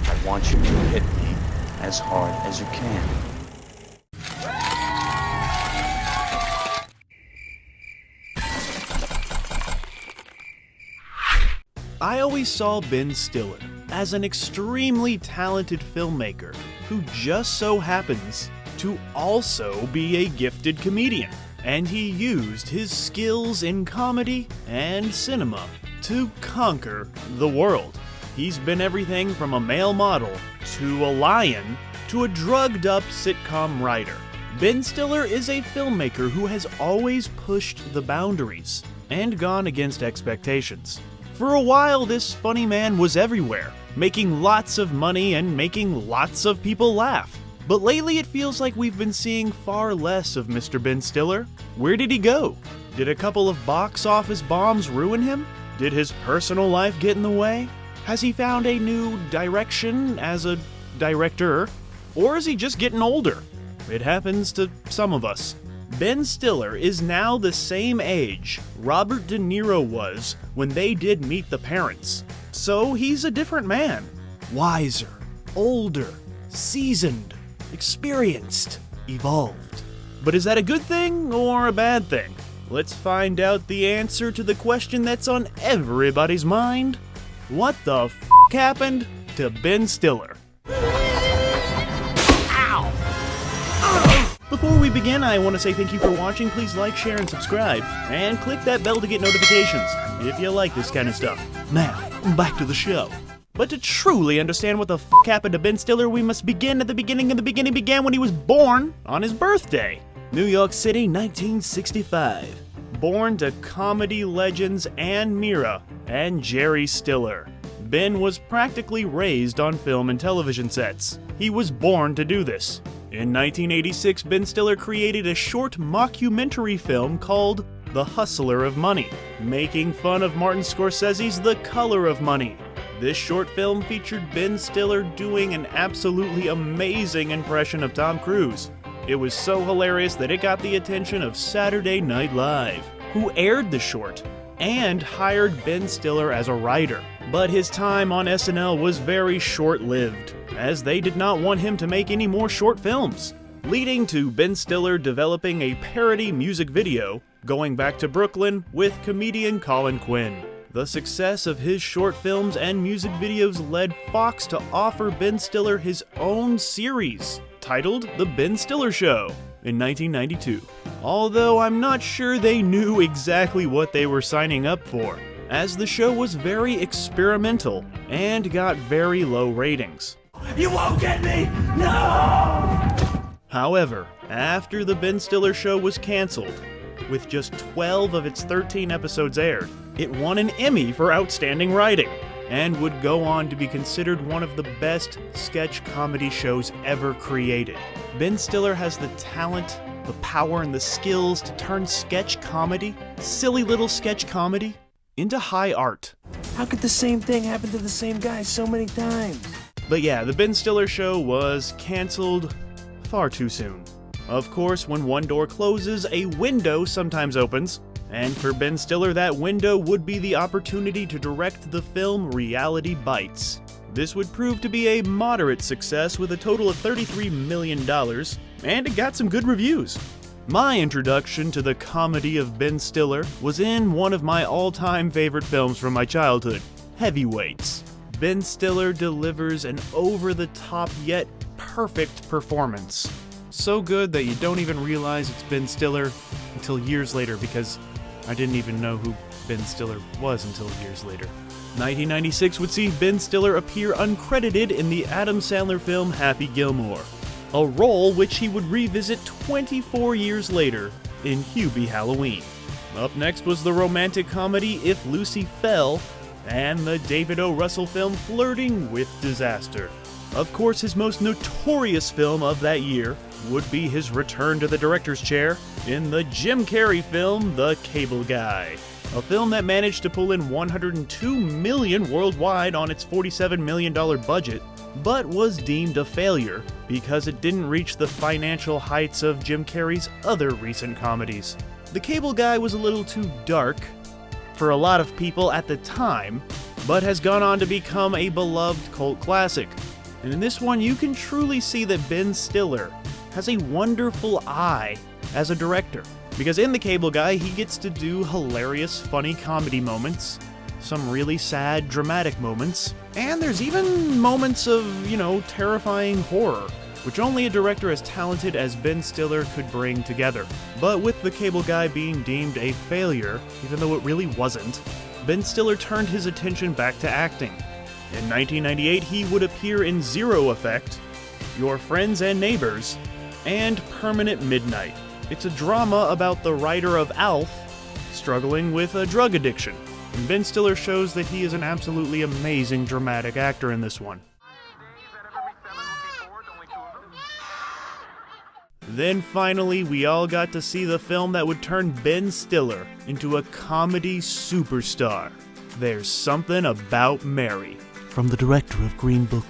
I want you to hit me as hard as you can. I always saw Ben Stiller as an extremely talented filmmaker who just so happens to also be a gifted comedian. And he used his skills in comedy and cinema to conquer the world. He's been everything from a male model to a lion to a drugged-up sitcom writer. Ben Stiller is a filmmaker who has always pushed the boundaries and gone against expectations. For a while, this funny man was everywhere, making lots of money and making lots of people laugh. But lately it feels like we've been seeing far less of Mr. Ben Stiller. Where did he go? Did a couple of box office bombs ruin him? Did his personal life get in the way? Has he found a new direction as a director? Or is he just getting older? It happens to some of us. Ben Stiller is now the same age Robert De Niro was when they did Meet the Parents. So he's a different man. Wiser, older, seasoned, experienced, evolved. But is that a good thing or a bad thing? Let's find out the answer to the question that's on everybody's mind. What the f*** happened to Ben Stiller? Before we begin, I want to say thank you for watching. Please like, share, and subscribe. And click that bell to get notifications if you like this kind of stuff. Now, back to the show. But to truly understand what the f*** happened to Ben Stiller, we must begin at the beginning, and the beginning began when he was born on his birthday. New York City, 1965. Born to comedy legends Ann Mira and Jerry Stiller. Ben was practically raised on film and television sets. He was born to do this. In 1986, Ben Stiller created a short mockumentary film called The Hustler of Money, making fun of Martin Scorsese's The Color of Money. This short film featured Ben Stiller doing an absolutely amazing impression of Tom Cruise. It was so hilarious that it got the attention of Saturday Night Live, who aired the short and hired Ben Stiller as a writer. But his time on SNL was very short-lived, as they did not want him to make any more short films, leading to Ben Stiller developing a parody music video, Going Back to Brooklyn, with comedian Colin Quinn. The success of his short films and music videos led Fox to offer Ben Stiller his own series, titled The Ben Stiller Show, in 1992. Although I'm not sure they knew exactly what they were signing up for, as the show was very experimental and got very low ratings. You won't get me! No! However, after The Ben Stiller Show was canceled, with just 12 of its 13 episodes aired, it won an Emmy for Outstanding Writing, and would go on to be considered one of the best sketch comedy shows ever created. Ben Stiller has the talent, the power, and the skills to turn sketch comedy, silly little sketch comedy, into high art. How could the same thing happen to the same guy so many times? But yeah, The Ben Stiller Show was canceled far too soon. Of course, when one door closes, a window sometimes opens, and for Ben Stiller, that window would be the opportunity to direct the film Reality Bites. This would prove to be a moderate success with a total of $33 million, and it got some good reviews. My introduction to the comedy of Ben Stiller was in one of my all-time favorite films from my childhood, Heavyweights. Ben Stiller delivers an over-the-top yet perfect performance. So good that you don't even realize it's Ben Stiller until years later, because I didn't even know who Ben Stiller was until years later. 1996 would see Ben Stiller appear uncredited in the Adam Sandler film Happy Gilmore, a role which he would revisit 24 years later in Hubie Halloween. Up next was the romantic comedy If Lucy Fell, and the David O. Russell film Flirting with Disaster. Of course, his most notorious film of that year would be his return to the director's chair in the Jim Carrey film The Cable Guy, a film that managed to pull in $102 million worldwide on its $47 million budget, but was deemed a failure because it didn't reach the financial heights of Jim Carrey's other recent comedies. The Cable Guy was a little too dark for a lot of people at the time, but has gone on to become a beloved cult classic. And in this one, you can truly see that Ben Stiller has a wonderful eye as a director. Because in The Cable Guy, he gets to do hilarious, funny comedy moments, some really sad, dramatic moments, and there's even moments of, terrifying horror, which only a director as talented as Ben Stiller could bring together. But with The Cable Guy being deemed a failure, even though it really wasn't, Ben Stiller turned his attention back to acting. In 1998, he would appear in Zero Effect, Your Friends and Neighbors, and Permanent Midnight. It's a drama about the writer of Alf struggling with a drug addiction. And Ben Stiller shows that he is an absolutely amazing dramatic actor in this one. Then finally, we all got to see the film that would turn Ben Stiller into a comedy superstar. There's Something About Mary, from the director of Green Book.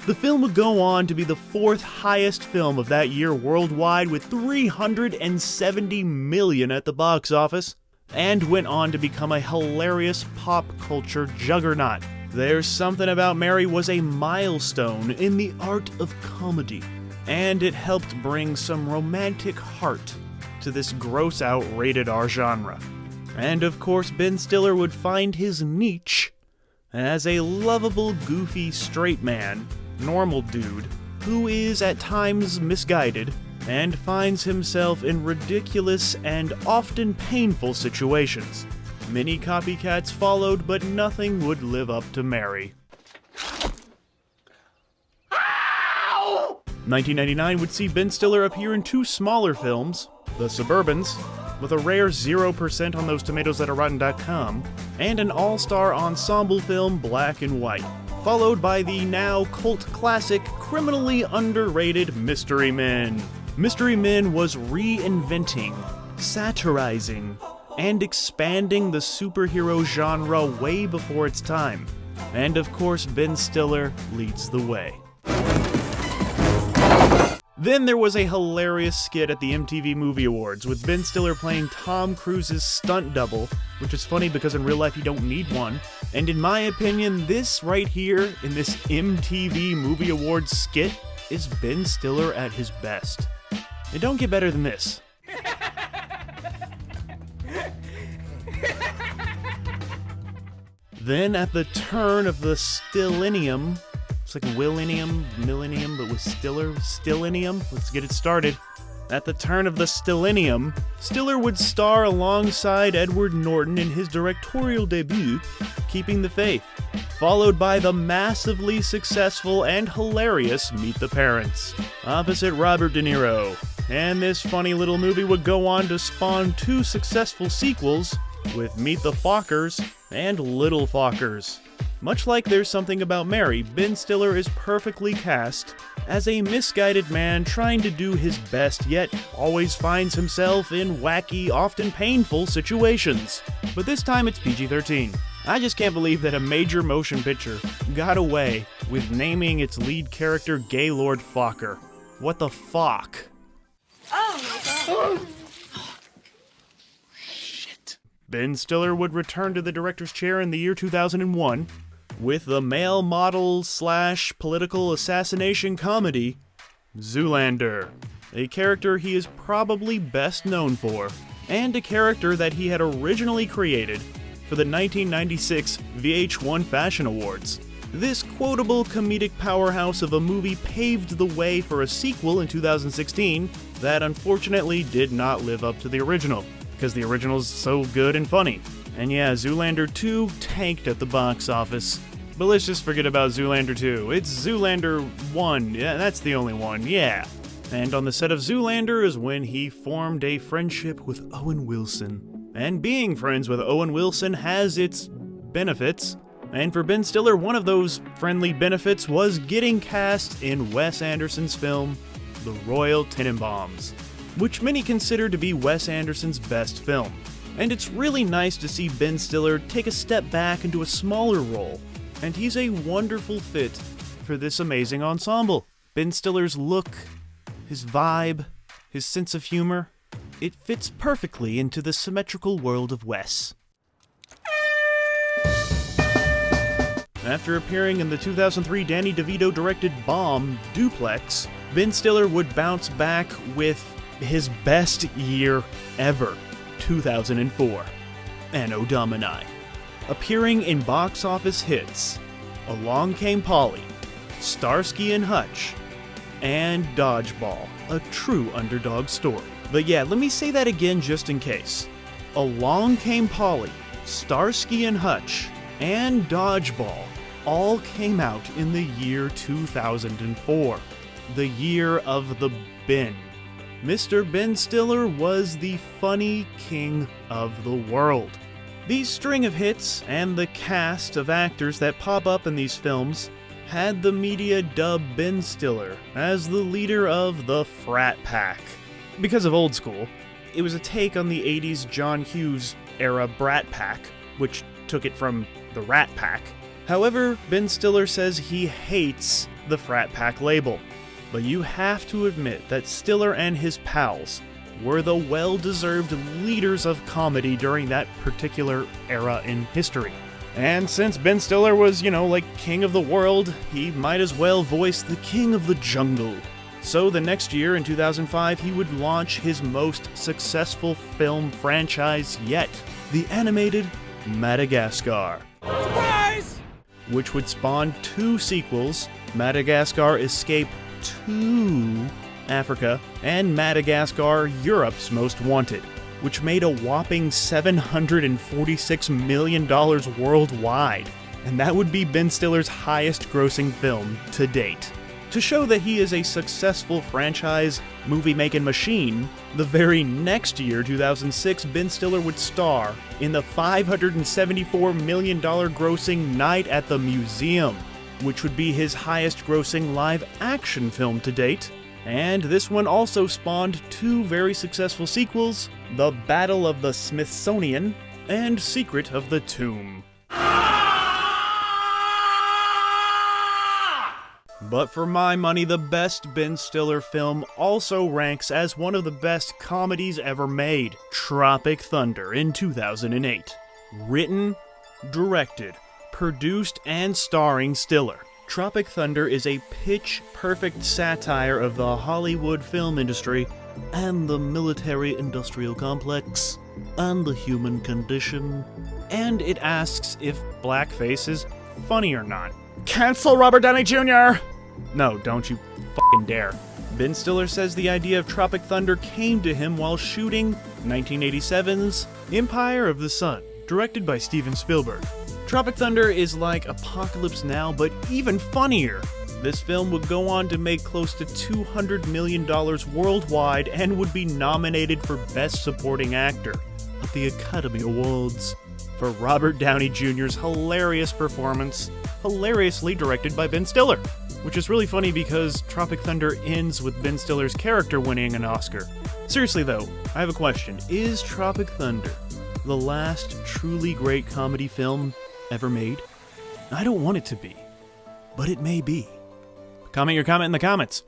The film would go on to be the fourth highest film of that year worldwide with $370 million at the box office, and went on to become a hilarious pop culture juggernaut. There's Something About Mary was a milestone in the art of comedy, and it helped bring some romantic heart to this gross-out rated-R genre. And of course, Ben Stiller would find his niche as a lovable, goofy, straight man, normal dude, who is at times misguided, and finds himself in ridiculous and often painful situations. Many copycats followed, but nothing would live up to Mary. 1999 would see Ben Stiller appear in two smaller films, The Suburbans, with a rare 0% on those tomatoes at Rotten.com, and an all-star ensemble film, Black and White, followed by the now cult classic, criminally underrated Mystery Men. Mystery Men was reinventing, satirizing, and expanding the superhero genre way before its time. And of course, Ben Stiller leads the way. Then there was a hilarious skit at the MTV Movie Awards with Ben Stiller playing Tom Cruise's stunt double, which is funny because in real life you don't need one. And in my opinion, this right here, in this MTV Movie Awards skit, is Ben Stiller at his best. It don't get better than this. Then at the turn of the Stillenium, it's like Willennium, Millennium, but with Stillenium. Let's get it started. At the turn of the Stillenium, Stiller would star alongside Edward Norton in his directorial debut, Keeping the Faith, followed by the massively successful and hilarious Meet the Parents, opposite Robert De Niro. And this funny little movie would go on to spawn two successful sequels with Meet the Fockers and Little Fockers. Much like There's Something About Mary, Ben Stiller is perfectly cast as a misguided man trying to do his best, yet always finds himself in wacky, often painful situations. But this time it's PG-13. I just can't believe that a major motion picture got away with naming its lead character Gaylord Focker. What the fuck? Oh my god. Ben Stiller would return to the director's chair in the year 2001 with the male model / political assassination comedy, Zoolander, a character he is probably best known for, and a character that he had originally created for the 1996 VH1 Fashion Awards. This quotable comedic powerhouse of a movie paved the way for a sequel in 2016 that unfortunately did not live up to the original, because the original's so good and funny. And yeah, Zoolander 2 tanked at the box office. But let's just forget about Zoolander 2. It's Zoolander 1. Yeah, that's the only one, yeah. And on the set of Zoolander is when he formed a friendship with Owen Wilson. And being friends with Owen Wilson has its benefits. And for Ben Stiller, one of those friendly benefits was getting cast in Wes Anderson's film, The Royal Tenenbaums, which many consider to be Wes Anderson's best film. And it's really nice to see Ben Stiller take a step back into a smaller role, and he's a wonderful fit for this amazing ensemble. Ben Stiller's look, his vibe, his sense of humor, it fits perfectly into the symmetrical world of Wes. After appearing in the 2003 Danny DeVito-directed bomb, Duplex, Ben Stiller would bounce back with his best year ever, 2004, Anno Domini. Appearing in box office hits Along Came Polly, Starsky and Hutch, and Dodgeball, a true underdog story. But yeah, let me say that again just in case. Along Came Polly, Starsky and Hutch, and Dodgeball all came out in the year 2004, the year of the bin. Mr. Ben Stiller was the funny king of the world. These string of hits and the cast of actors that pop up in these films had the media dub Ben Stiller as the leader of the Frat Pack. Because of old school, it was a take on the 80s John Hughes era Brat Pack, which took it from the Rat Pack. However, Ben Stiller says he hates the Frat Pack label, but you have to admit that Stiller and his pals were the well-deserved leaders of comedy during that particular era in history. And since Ben Stiller was, like king of the world, he might as well voice the king of the jungle. So the next year, in 2005, he would launch his most successful film franchise yet, the animated Madagascar. Surprise! Which would spawn 2 sequels, Madagascar Escape to Africa, and Madagascar Europe's Most Wanted, which made a whopping $746 million worldwide, and that would be Ben Stiller's highest-grossing film to date. To show that he is a successful franchise movie-making machine, the very next year, 2006, Ben Stiller would star in the $574 million grossing Night at the Museum, which would be his highest-grossing live-action film to date. And this one also spawned 2 very successful sequels, The Battle of the Smithsonian and Secret of the Tomb. But for my money, the best Ben Stiller film also ranks as one of the best comedies ever made, Tropic Thunder in 2008. Written, directed, produced, and starring Stiller. Tropic Thunder is a pitch-perfect satire of the Hollywood film industry and the military-industrial complex and the human condition. And it asks if blackface is funny or not. Cancel Robert Downey Jr.! No, don't you fucking dare. Ben Stiller says the idea of Tropic Thunder came to him while shooting 1987's Empire of the Sun, directed by Steven Spielberg. Tropic Thunder is like Apocalypse Now, but even funnier. This film would go on to make close to $200 million worldwide and would be nominated for Best Supporting Actor at the Academy Awards for Robert Downey Jr.'s hilarious performance, hilariously directed by Ben Stiller. Which is really funny because Tropic Thunder ends with Ben Stiller's character winning an Oscar. Seriously though, I have a question. Is Tropic Thunder the last truly great comedy film ever made? I don't want it to be, but it may be. Comment your comment in the comments.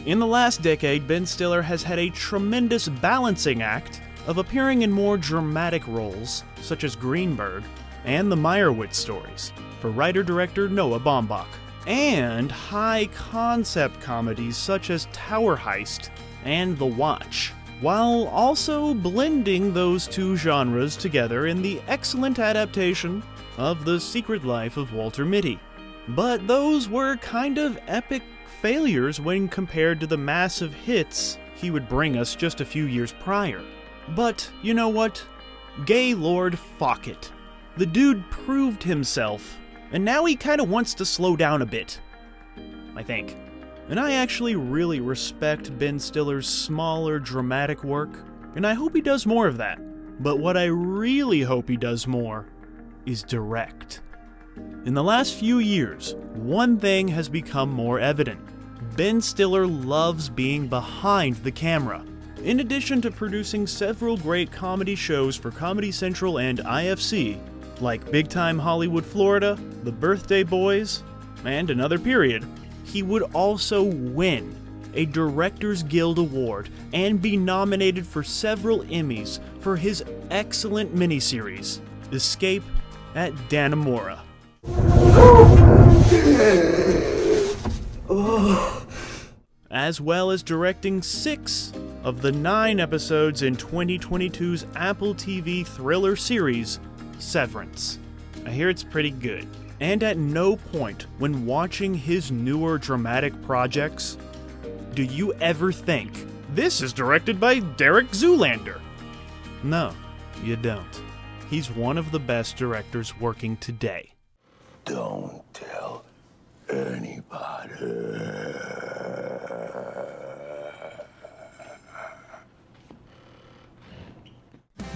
In the last decade, Ben Stiller has had a tremendous balancing act of appearing in more dramatic roles, such as Greenberg and the Meyerowitz stories, for writer-director Noah Baumbach, and high-concept comedies such as Tower Heist and The Watch, while also blending those 2 genres together in the excellent adaptation of The Secret Life of Walter Mitty. But those were kind of epic failures when compared to the massive hits he would bring us just a few years prior. But, you know what? Gaylord Fockett. The dude proved himself, and now he kinda wants to slow down a bit. I think. And I actually really respect Ben Stiller's smaller, dramatic work, and I hope he does more of that. But what I really hope he does more is direct. In the last few years, one thing has become more evident. Ben Stiller loves being behind the camera. In addition to producing several great comedy shows for Comedy Central and IFC, like Big Time Hollywood Florida, The Birthday Boys, and Another Period, he would also win a Directors Guild Award and be nominated for several Emmys for his excellent miniseries, Escape at Dannemora. As well as directing 6 of the 9 episodes in 2022's Apple TV thriller series, Severance. I hear it's pretty good. And at no point when watching his newer dramatic projects do you ever think, this is directed by Derek Zoolander. No, you don't. He's one of the best directors working today. Don't tell anybody.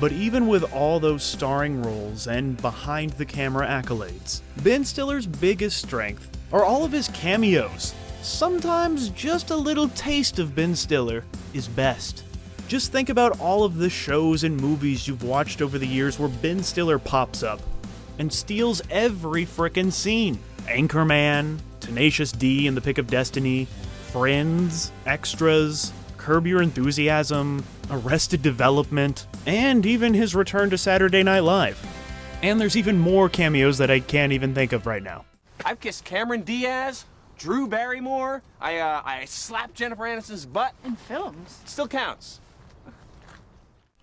But even with all those starring roles and behind-the-camera accolades, Ben Stiller's biggest strength are all of his cameos. Sometimes just a little taste of Ben Stiller is best. Just think about all of the shows and movies you've watched over the years where Ben Stiller pops up and steals every frickin' scene. Anchorman, Tenacious D and the Pick of Destiny, Friends, Extras, Curb Your Enthusiasm, Arrested Development, and even his return to Saturday Night Live. And there's even more cameos that I can't even think of right now. I've kissed Cameron Diaz, Drew Barrymore, I slapped Jennifer Aniston's butt. In films. Still counts.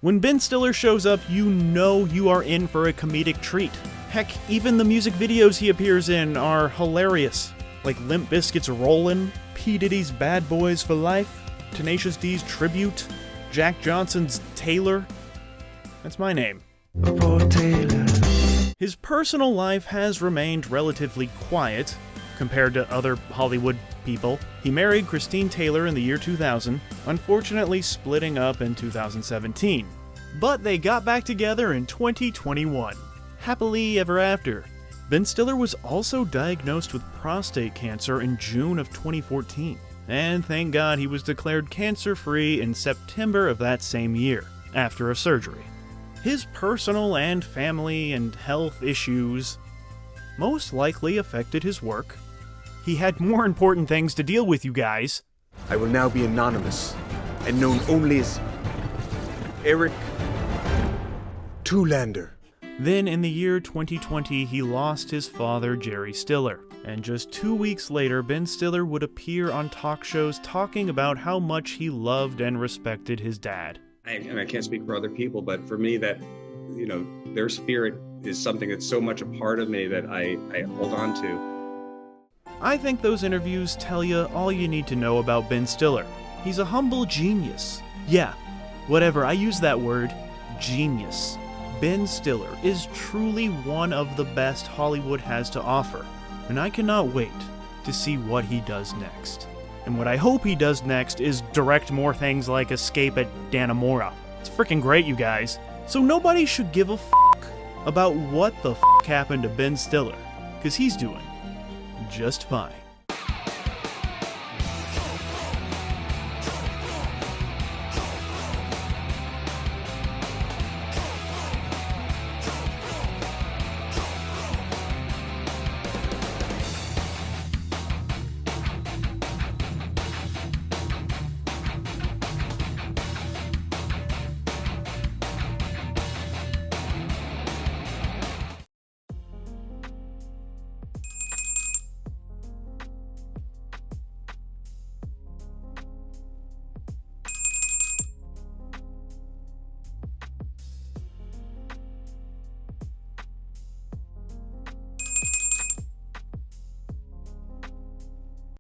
When Ben Stiller shows up, you know you are in for a comedic treat. Heck, even the music videos he appears in are hilarious, like Limp Bizkit's Rollin', P. Diddy's Bad Boys for Life, Tenacious D's Tribute, Jack Johnson's Taylor. That's my name. His personal life has remained relatively quiet compared to other Hollywood people. He married Christine Taylor in the year 2000, unfortunately splitting up in 2017. But they got back together in 2021. Happily ever after. Ben Stiller was also diagnosed with prostate cancer in June of 2014. And thank God he was declared cancer-free in September of that same year, after a surgery. His personal and family and health issues most likely affected his work. He had more important things to deal with, you guys. I will now be anonymous and known only as Eric Zoolander. Then in the year 2020, he lost his father, Jerry Stiller. And just 2 weeks later, Ben Stiller would appear on talk shows talking about how much he loved and respected his dad. And I can't speak for other people, but for me that, their spirit is something that's so much a part of me that I hold on to. I think those interviews tell you all you need to know about Ben Stiller. He's a humble genius. Yeah, whatever, I use that word, genius. Ben Stiller is truly one of the best Hollywood has to offer, and I cannot wait to see what he does next. And what I hope he does next is direct more things like Escape at Dannemora. It's freaking great, you guys. So nobody should give a f*** about what the f*** happened to Ben Stiller, because he's doing just fine.